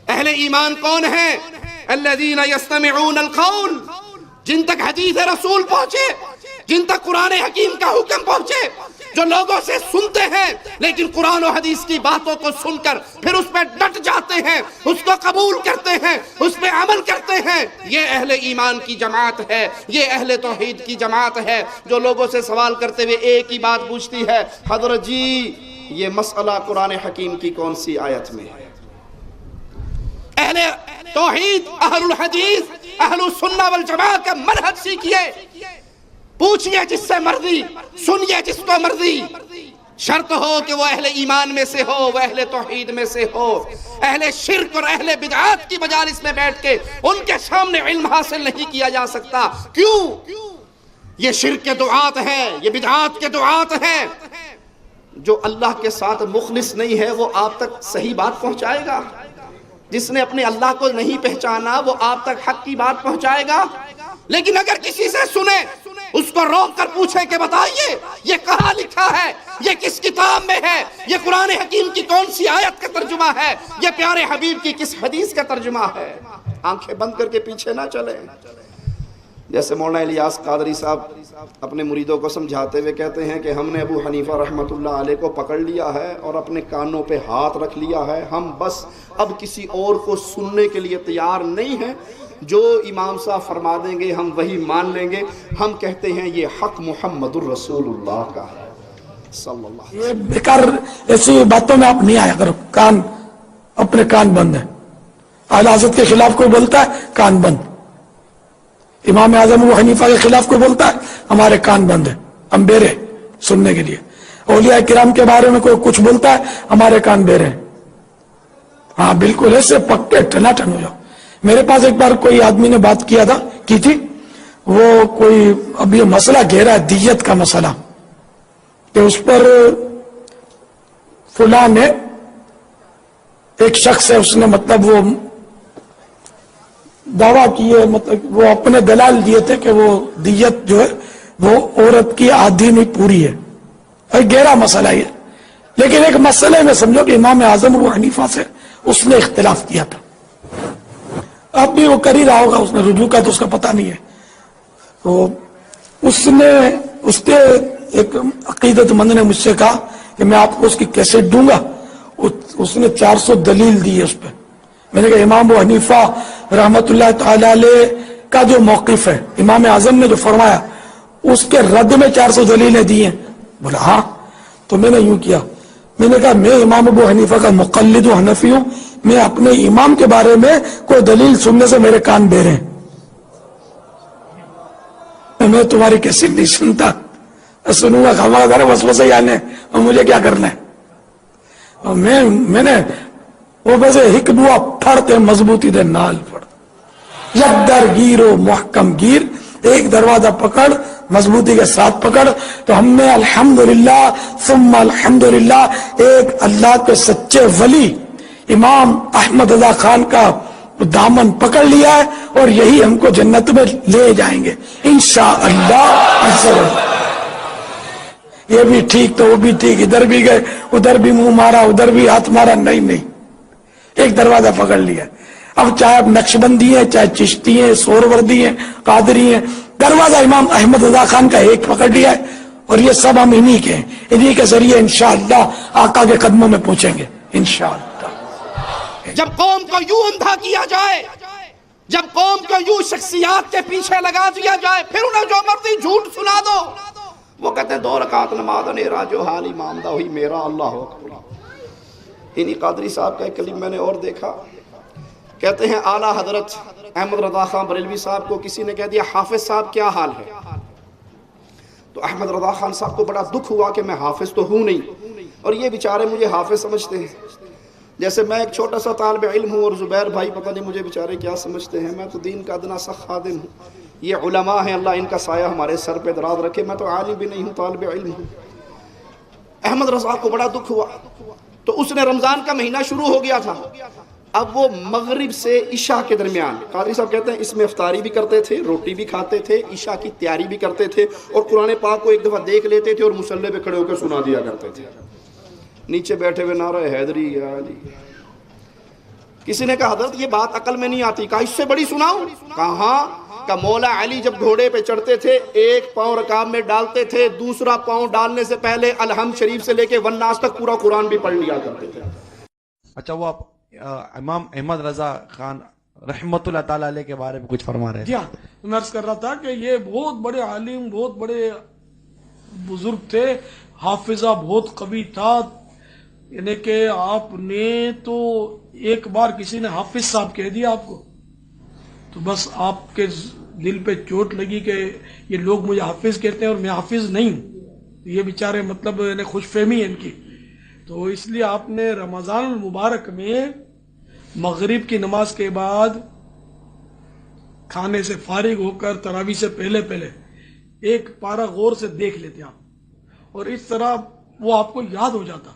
اہل ایمان کون ہیں؟ الذین یستمعون القول، جن تک حدیث رسول پہنچے، جن تک قرآن حکیم کا حکم پہنچے، جو لوگوں سے سنتے ہیں لیکن قرآن و حدیث کی باتوں کو سن کر پھر اس پہ ڈٹ جاتے ہیں، اس کو قبول کرتے ہیں، اس پہ عمل کرتے ہیں، یہ اہل ایمان کی جماعت ہے، یہ اہل توحید کی جماعت ہے، جو لوگوں سے سوال کرتے ہوئے ایک ہی بات پوچھتی ہے، حضرت جی یہ مسئلہ قرآن حکیم کی کون سی آیت میں ہے؟ اہل توحید، اہل الحدیث، اہل السنہ والجماعہ کا منہج سیکھیے، پوچھئے جس سے مرضی، سنیے جس کو مرضی، شرط ہو کہ وہ اہل ایمان میں سے ہو، وہ اہل توحید میں سے ہو۔ اہل شرک اور اہل بدعات کی مجالس میں بیٹھ کے ان کے سامنے علم حاصل نہیں کیا جا سکتا۔ کیوں؟ یہ شرک کے دعات ہیں، یہ بدعات کے دعات ہیں۔ جو اللہ کے ساتھ مخلص نہیں ہے وہ آپ تک صحیح بات پہنچائے گا؟ جس نے اپنے اللہ کو نہیں پہچانا وہ آپ تک حق کی بات پہنچائے گا؟ لیکن اگر کسی سے سنے، اس کو روک کر پوچھے کہ بتائیے یہ کہاں لکھا ہے، یہ کس کتاب میں ہے، یہ قرآن حکیم کی کون سی آیت کا ترجمہ ہے، یہ پیارے حبیب کی کس حدیث کا ترجمہ ہے، آنکھیں بند کر کے پیچھے نہ چلیں۔ جیسے مولانا الیاس قادری صاحب اپنے مریدوں کو سمجھاتے ہوئے کہتے ہیں کہ ہم نے ابو حنیفہ رحمۃ اللہ علیہ کو پکڑ لیا ہے اور اپنے کانوں پہ ہاتھ رکھ لیا ہے، ہم بس اب کسی اور کو سننے کے لیے تیار نہیں ہیں، جو امام صاحب فرما دیں گے ہم وہی مان لیں گے۔ ہم کہتے ہیں یہ حق محمد الرسول اللہ کا ہے صلی اللہ علیہ وسلم۔ یہ بیکار ایسی باتوں میں آپ نہیں آیا کرو، اپنے کان بند ہیں۔ اعلی حضرت کے خلاف کوئی بولتا ہے کان بند، امام اعظم ابو حنیفہ کے خلاف کوئی بولتا ہے ہمارے کان بند ہیں، ہم بیرے سننے کے لیے۔ اولیاء کرام کے بارے میں کوئی کچھ بولتا ہے ہمارے کان بیرے ہیں۔ ہاں بالکل ایسے پکے ٹناٹن ہو جاؤ۔ میرے پاس ایک بار کوئی آدمی نے بات کی تھی، وہ کوئی اب یہ مسئلہ گہرا ہے، دیت کا مسئلہ، کہ اس پر فلاں نے ایک شخص ہے، اس نے مطلب وہ دعویٰ کیے، مطلب وہ اپنے دلائل دیے تھے کہ وہ دیت جو ہے وہ عورت کی آدھی نہیں پوری ہے۔ ایک گہرا مسئلہ ہے، لیکن ایک مسئلے میں سمجھو کہ امام اعظم ابو حنیفہ سے اس نے اختلاف کیا تھا۔ اب بھی وہ کر ہی رہا ہوگا، اس نے رجوع کا تو اس کا پتہ نہیں ہے۔ تو اس نے ایک عقیدت مند نے مجھ سے کہا کہ میں آپ کو اس کی کیسٹ دوں گا۔ اس نے 400 دلیل دی ہے اس پہ۔ میں نے کہا امام ابو حنیفہ رحمت اللہ تعالی علیہ کا جو موقف ہے، امام اعظم نے جو فرمایا اس کے رد میں 400 دلیلیں دی ہیں۔ بولا ہاں۔ تو میں نے یوں کیا، میں نے کہا میں امام ابو حنیفہ کا مقلد و حنفی ہوں، میں اپنے امام کے بارے میں کوئی دلیل سننے سے میرے کان بہرے ہیں، میں تمہاری کیسے نہیں سنتا، سنوں گا ہمارا ذرا وسوسے ہی آنے اور مجھے کیا کرنا ہے۔ اور میں نے وہ بسے ہک بوا پھڑتے مضبوطی دے نال پڑ، یک در گیر و محکم گیر، ایک دروازہ پکڑ مضبوطی کے ساتھ پکڑ۔ تو ہم نے الحمدللہ ثم الحمدللہ ایک اللہ کے سچے ولی امام احمد رضا خان کا دامن پکڑ لیا ہے، اور یہی ہم کو جنت میں لے جائیں گے انشاءاللہ۔ یہ بھی ٹھیک تو وہ بھی ٹھیک، ادھر بھی گئے ادھر بھی منہ مارا ادھر بھی ہاتھ مارا، نہیں ایک دروازہ پکڑ لیا۔ اب چاہے اب نقشبندی ہیں، چاہے چشتی ہیں، سوروردی ہیں، قادری ہیں، دروازہ امام احمد رضا خان کا ایک پکڑ لیا ہے، اور یہ سب ہم انہی کے ہیں، انہی کے ذریعے انشاءاللہ آقا کے قدموں میں پہنچیں گے انشاءاللہ۔ جب قوم کو یوں اندھا کیا جائے، جب قوم کو یوں شخصیات کے پیچھے لگا دیا جائے، پھر انہیں جو مرضی جھوٹ سنا دو۔ وہ کہتے ہیں 2 رکعت نماز نیرا جو حال امام دا ہوئی میرا اللہ اکبر۔ انہی قادری صاحب کا ایک کلیم میں نے اور دیکھا، کہتے ہیں اعلیٰ حضرت احمد رضا خان بریلوی صاحب کو کسی نے کہہ دیا حافظ صاحب کیا حال ہے، تو احمد رضا خان صاحب کو بڑا دکھ ہوا کہ میں حافظ تو ہوں نہیں، اور یہ بیچارے مجھے حافظ سمجھتے ہیں، جیسے میں ایک چھوٹا سا طالب علم ہوں اور زبیر بھائی پتہ نہیں مجھے بیچارے کیا سمجھتے ہیں، میں تو دین کا ادنا سا خادم ہوں، یہ علماء ہیں، اللہ ان کا سایہ ہمارے سر پہ دراز رکھے، میں تو عالم بھی نہیں ہوں، طالب علم ہوں۔ احمد رضا کو بڑا دکھ ہوا، تو اس نے رمضان کا مہینہ شروع ہو گیا تھا، اب وہ مغرب سے عشاء کے درمیان، قادری صاحب کہتے ہیں اس میں افطاری بھی کرتے تھے، روٹی بھی کھاتے تھے، عشاء کی تیاری بھی کرتے تھے، اور قرآن پاک کو ایک دفعہ دیکھ لیتے تھے اور مصلی پہ کھڑے ہو کر سنا دیا کرتے تھے، نیچے بیٹھے ہوئے نعرہ حیدری یا علی۔ کسی نے کہا حضرت یہ بات عقل میں نہیں آتی. کہا اس سے بڑی سناؤں؟ کہا کہ مولا علی جب گھوڑے پہ چڑھتے تھے ایک پاؤں رکاب میں ڈالتے تھے, دوسرا پاؤں ڈالنے سے پہلے الحمد شریف سے لے کے والناس تک پورا قرآن بھی پڑھ لیا کرتے تھے. اچھا وہ آپ امام احمد رضا خان رحمت اللہ تعالیٰ علیہ کے بارے میں کچھ فرما رہے ہیں؟ جی ہاں, میں عرض کر رہا تھا کہ یہ بہت بڑے عالم, بہت بڑے بزرگ تھے, حافظہ بہت قوی تھا. یعنی کہ آپ نے تو ایک بار کسی نے حافظ صاحب کہہ دیا آپ کو تو بس آپ کے دل پہ چوٹ لگی کہ یہ لوگ مجھے حافظ کہتے ہیں اور میں حافظ نہیں ہوں. یہ بیچارے مطلب خوش فہمی ہے ان کی. تو اس لیے آپ نے رمضان المبارک میں مغرب کی نماز کے بعد کھانے سے فارغ ہو کر تراویح سے پہلے ایک پارہ غور سے دیکھ لیتے آپ, اور اس طرح وہ آپ کو یاد ہو جاتا,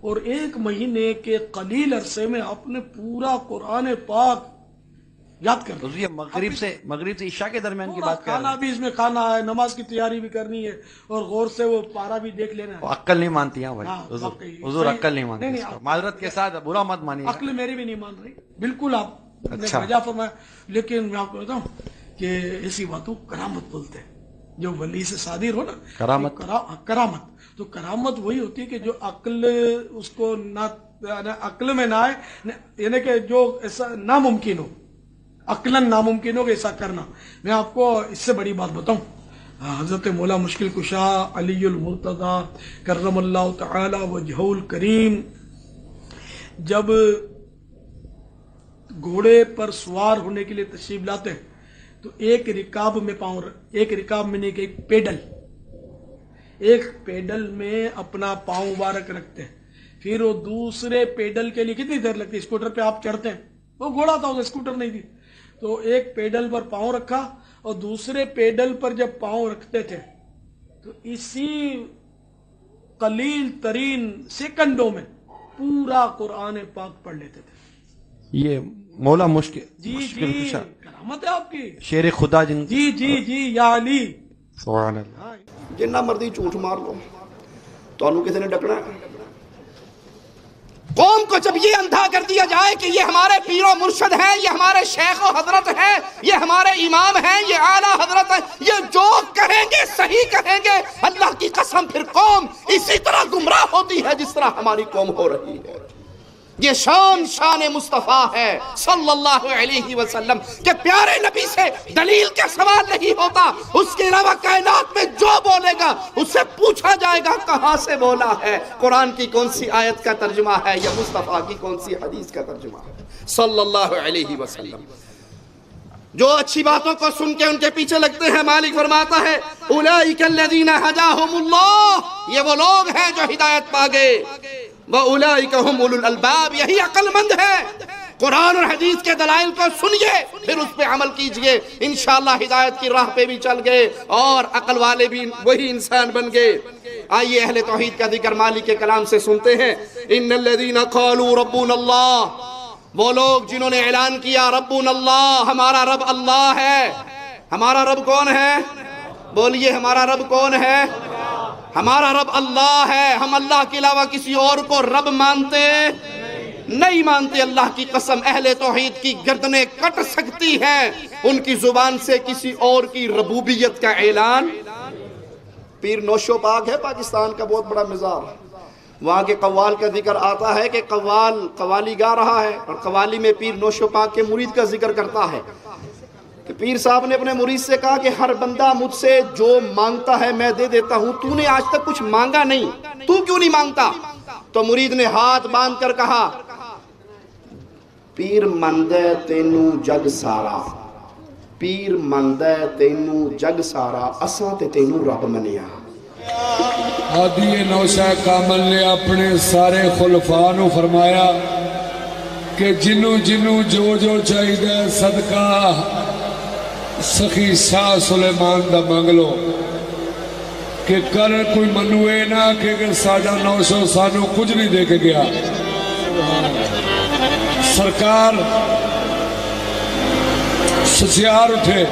اور ایک مہینے کے قلیل عرصے میں آپ نے پورا قرآن پاک یاد کر یہ مغرب سے عشاء کے درمیان کی بات کر کھانا بھی اس میں کھانا ہے, نماز کی تیاری بھی کرنی ہے, اور غور سے وہ پارہ بھی دیکھ لینا ہے. عقل نہیں مانتی ہیں بھائی, حضور عقل نہیں مانتی. معذرت کے ساتھ برا مت مانیے, عقل میری بھی نہیں مان رہی بالکل, آپ نے وجہ فرمایا. لیکن میں آپ کو بتاؤں کہ ایسی باتوں کرامت بولتے ہیں, جو ولی سے صادر ہو نا کرامت, تو کرامت وہی ہوتی ہے کہ جو عقل اس کو نہ عقل میں نہ آئے, یعنی کہ جو ایسا ناممکن ہو, عقلاً ناممکن ہو کہ ایسا کرنا. میں آپ کو اس سے بڑی بات بتاؤں, حضرت مولا مشکل کشا علی المرتضی کرم اللہ تعالی وجہہ الکریم جب گھوڑے پر سوار ہونے کے لیے تشریف لاتے ہیں تو ایک رکاب میں نہیں کہ ایک پیڈل میں اپنا پاؤں مبارک رکھتے ہیں, پھر وہ دوسرے پیڈل کے لیے کتنی دیر لگتی ہے؟ اسکوٹر پہ آپ چڑھتے ہیں, وہ گھوڑا تھا اسکوٹر نہیں تھی, تو ایک پیڈل پر پاؤں رکھا اور دوسرے پیڈل پر جب پاؤں رکھتے تھے تو اسی قلیل ترین سیکنڈوں میں پورا قرآن پاک پڑھ لیتے تھے. یہ مولا مشکل جی کرامت ہے آپ کی, شیر خدا جن جی یا علی سبحان اللہ. جنہ مرضی جھوٹ مار لو, تو کسی نے ڈکنا ہے؟ قوم کو جب یہ اندھا کر دیا جائے کہ یہ ہمارے پیر و مرشد ہیں, یہ ہمارے شیخ و حضرت ہیں, یہ ہمارے امام ہیں, یہ اعلیٰ حضرت ہیں, یہ جو کہیں گے صحیح کہیں گے, اللہ کی قسم پھر قوم اسی طرح گمراہ ہوتی ہے جس طرح ہماری قوم ہو رہی ہے. یہ شان مصطفیٰ ہے صلی اللہ علیہ وسلم کہ پیارے نبی سے دلیل کا سوال نہیں ہوتا, اس کے علاوہ کائنات میں جو بولے گا اس سے پوچھا جائے گا کہاں سے بولا ہے, قرآن کی کون سی آیت کا ترجمہ ہے یا مصطفیٰ کی کون سی حدیث کا ترجمہ ہے صلی اللہ علیہ وسلم. جو اچھی باتوں کو سن کے ان کے پیچھے لگتے ہیں, مالک فرماتا ہے اولئک الذین ھداھم اللہ, یہ وہ لوگ ہیں جو ہدایت پا گئے, وَأُولَئِكَ هُمْ أُولُو الْأَلْبَابِ, یہی عقل مند ہے. قرآن اور حدیث کے دلائل کو سنیے پھر اس پہ عمل کیجئے, انشاءاللہ ہدایت کی راہ پہ بھی چل گئے اور عقل والے بھی وہی انسان بن گئے. آئیے اہل توحید کا ذکر مالک کے کلام سے سنتے ہیں. ان الذین قالوا ربنا اللہ, وہ لوگ جنہوں نے اعلان کیا ربنا اللہ, ہمارا رب اللہ ہے. ہمارا رب کون ہے؟ بولیے ہمارا رب کون ہے؟ ہمارا رب اللہ ہے. ہم اللہ کے علاوہ کسی اور کو رب مانتے نہیں مانتے. اللہ کی قسم اہل توحید کی گردنیں کٹ سکتی ہیں ان کی زبان سے کسی اور کی ربوبیت کا اعلان. پیر نوشو پاک ہے پاکستان کا بہت بڑا مزار, وہاں کے قوال کا ذکر آتا ہے کہ قوالی گا رہا ہے اور قوالی میں پیر نوشو پاک کے مرید کا ذکر کرتا ہے کہ پیر صاحب نے اپنے مرید سے کہا کہ ہر بندہ مجھ سے جو مانگتا ہے میں دے دیتا ہوں, تو نے آج تک کچھ مانگا نہیں, تو کیوں نہیں مانگتا؟ تو مرید نے ہاتھ باندھ کر کہا پیر مندے تینو جگ سارا, پیر مندے تینو جگ سارا, اساں تے تینو رب منیا. ہادی نوشہ کامل نے اپنے سارے خلفاء نو فرمایا کہ جنو جو چاہیے صدقہ سخی شاہ سلیمان دا مانگ لو, کہ کر کوئی منوے نہ کہ ساجا نوشو سانو کچھ نہیں دے کے گیا. سرکار سسیار اٹھے,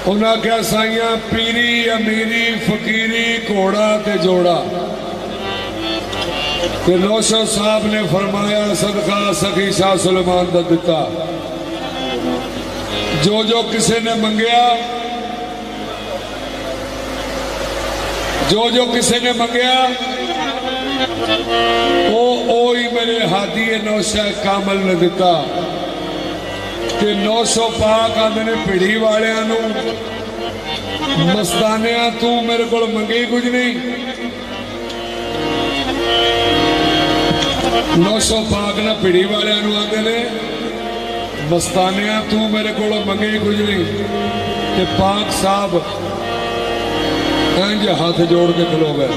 انہاں کیا سائیاں پیری امیری فقیری کوڑا تے جوڑا, کہ نوشو صاحب نے فرمایا صدقہ سخی شاہ سلیمان دا دتا، جو کسی نے منگیا، جو کسی نے منگیا اوہی میرے ہادی نوشہ کامل نے دتا۔ کہ 900 پاک آدھے نے پڑھی والےاں نو مستانیاں تو میرے کو منگی کچھ نہیں، 900 پاک نہ پڑھی والےاں نو آدھے نے مستانیاں تو میرے کو منگی کچھ نہیں۔ کہ پاک صاحب انج ہاتھ جوڑ کے کھلو گئے،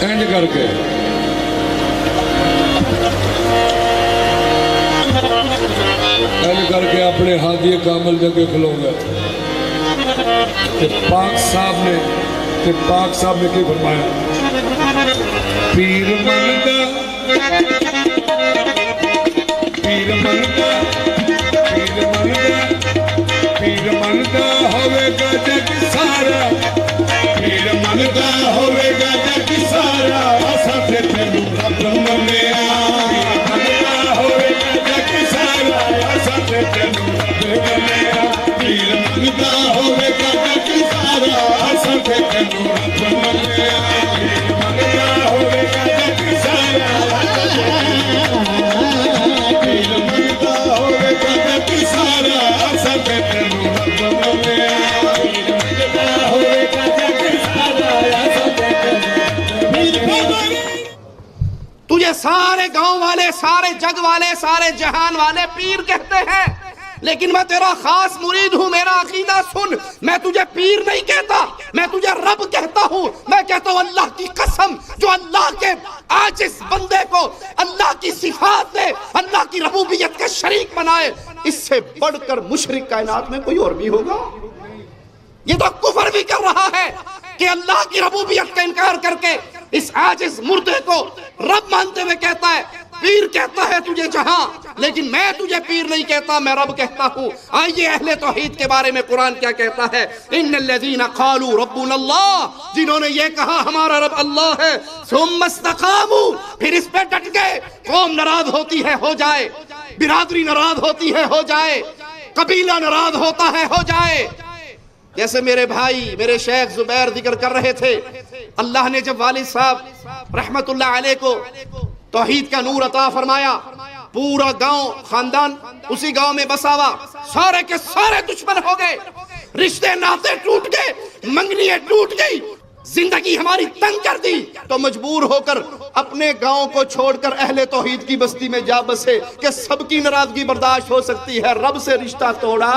انج کر کے اپنے ہادی کامل جگہ کھلو گئے۔ کہ پاک صاحب نے کی فرمایا، پیر منگا پیر منگا پیر منگا پیر منگا ہوئے گا جگ سارا، پیر منگا ہوئے گا جگ سارا، اساں تے تینوں رب منیا، منگا ہوئے گا جگ سارا، اساں تے تینوں رب منیا، پیر منگا ہوئے گا جگ سارا، اساں تے تینوں رب منیا، پیر منگا ہوئے گا جگ سارا، پیر منگا ہوئے گا جگ سارا، اساں تے تینوں رب منیا، پیر منگا ہوئے گا جگ سارا، اساں تے تینوں رب منیا۔ تجھے سارے گاؤں والے، سارے جگ والے، سارے جہان والے پیر کہتے ہیں، لیکن میں تیرا خاص مرید ہوں۔ میرا عقیدہ سن، میں تجھے پیر نہیں کہتا، میں تجھے رب کہتا ہوں۔ میں کہتا ہوں اللہ کی قسم، جو اللہ کے عاجز بندے کو اللہ کی صفات دے، اللہ کی ربوبیت کا شریک بنائے، اس سے بڑھ کر مشرک کائنات میں کوئی اور بھی ہوگا؟ یہ تو کفر بھی کر رہا ہے کہ اللہ کی ربوبیت کا انکار کر کے اس عاجز مردے کو رب مانتے ہوئے کہتا ہے، پیر کہتا ہے تجھے جہاں، لیکن میں تجھے پیر نہیں کہتا، میں رب کہتا ہوں۔ آئیے اہل توحید کے بارے میں قرآن کیا کہتا ہے، ان الذین قالوا ربنا اللہ، جنہوں نے یہ کہا ہمارا رب اللہ ہے، ثم استقاموا، پھر اس پہ ڈٹ گئے۔ قوم ناراض ہوتی ہے ہو جائے، برادری ناراض ہوتی ہے ہو جائے، قبیلہ ناراض ہوتا ہے ہو جائے۔ جیسے میرے بھائی میرے شیخ زبیر ذکر کر رہے تھے، اللہ نے جب والد صاحب رحمت اللہ علیہ کو توحید کا نور عطا فرمایا، پورا گاؤں خاندان اسی گاؤں میں بسا ہوا، سارے کے سارے دشمن ہو گئے، رشتے ناطے ٹوٹ گئے، منگنیاں ٹوٹ گئی، زندگی ہماری تنگ کر دی، تو مجبور ہو کر اپنے گاؤں کو چھوڑ کر اہل توحید کی بستی میں جا بسے کہ سب کی ناراضگی برداشت ہو سکتی ہے، رب سے رشتہ توڑا